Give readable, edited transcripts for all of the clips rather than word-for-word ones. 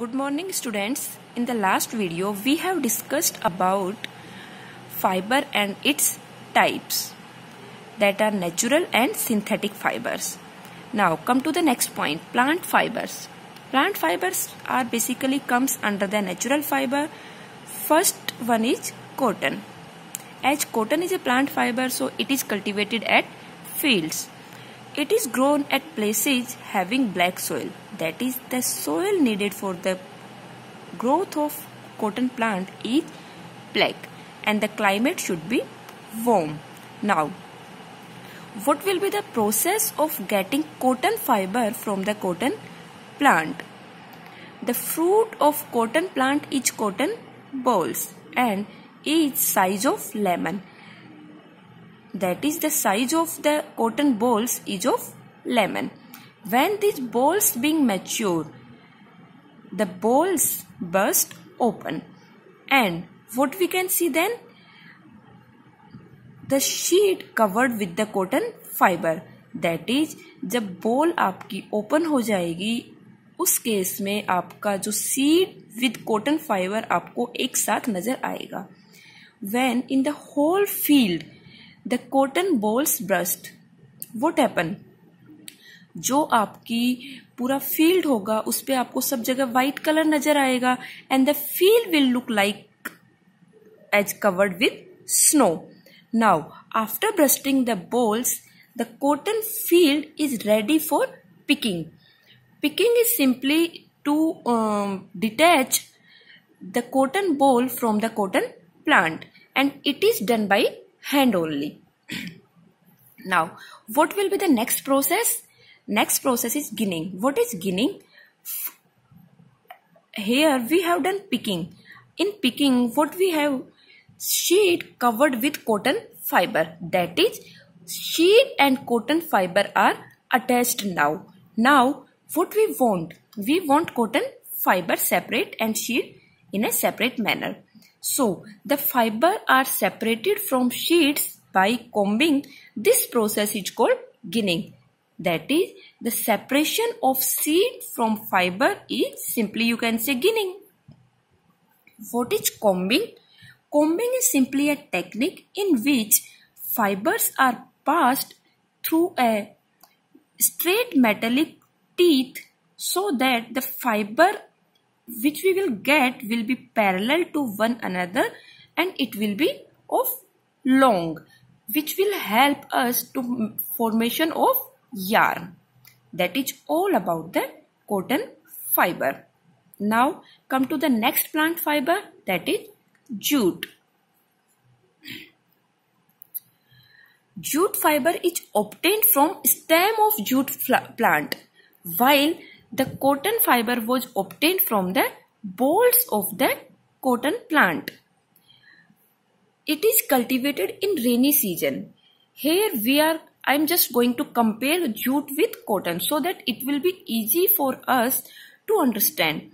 Good morning students. In the last video we have discussed about fiber and its types, that are natural and synthetic fibers. Now come to the next point, plant fibers. Plant fibers are basically comes under the natural fiber. First one is cotton. As cotton is a plant fiber, so it is cultivated at fields. It is grown at places having black soil. That is, the soil needed for the growth of cotton plant is black and the climate should be warm. Now, what will be the process of getting cotton fiber from the cotton plant? The fruit of cotton plant is cotton balls and is size of lemon. That is, the size of the cotton balls is of lemon. When these balls being mature, the balls burst open, and what we can see then? The sheet covered with the cotton fiber. That is, जब ball आपकी open हो जाएगी, उस case में आपका जो seed with cotton fibre आपको एक साथ नजर आएगा. When in the whole field the cotton balls burst, what happen? जो आपकी पूरा फील्ड होगा उस पे आपको सब जगह व्हाइट कलर नजर आएगा and the field will look like as covered with snow. Now after bursting the balls, the cotton field is ready for picking. Picking is simply to detach the cotton ball from the cotton plant, and it is done by hand only. Now, what will be the next process? Next process is ginning. What is ginning? Here we have done picking. In picking, what we have? Sheet covered with cotton fiber. That is, sheet and cotton fiber are attached now. Now, what we want? We want cotton fiber separate and sheet in a separate manner. So, the fiber are separated from sheets by combing. This process is called ginning. That is, the separation of sheet from fiber is simply you can say ginning. What is combing? Combing is simply a technique in which fibers are passed through a straight metallic teeth so that the fiber which we will get will be parallel to one another and it will be of long, which will help us to formation of yarn. That is all about the cotton fiber. Now come to the next plant fiber, that is jute. Jute fiber is obtained from stem of jute plant, while the cotton fiber was obtained from the bolls of the cotton plant. It is cultivated in rainy season. Here I am just going to compare jute with cotton so that it will be easy for us to understand.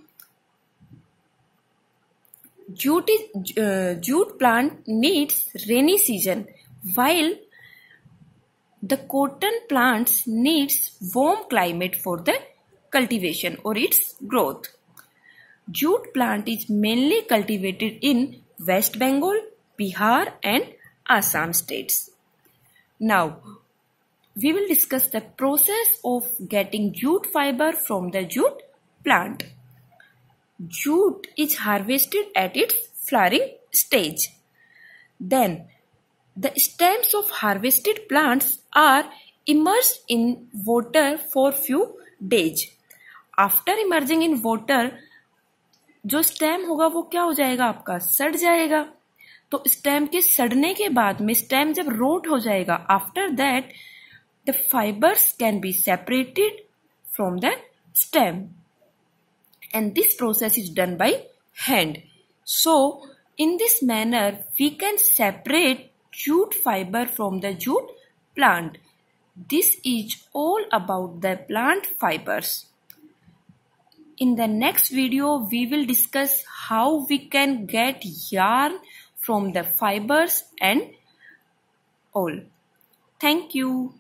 Jute plant needs rainy season, while the cotton plants needs warm climate for the cultivation or its growth. Jute plant is mainly cultivated in West Bengal, Bihar and Assam states. Now, we will discuss the process of getting jute fiber from the jute plant. Jute is harvested at its flowering stage. Then, the stems of harvested plants are immersed in water for few days. After immersing in water, जो stem होगा वो क्या हो जाएगा आपका? सड़ जाएगा. तो स्टेम के सड़ने के बाद में स्टेम जब रोट हो जाएगा, after that the fibres can be separated from the stem, and this process is done by hand. So in this manner we can separate jute fiber from the jute plant. This is all about the plant fibers. In the next video we will discuss how we can get yarn from the fibers and all. Thank you.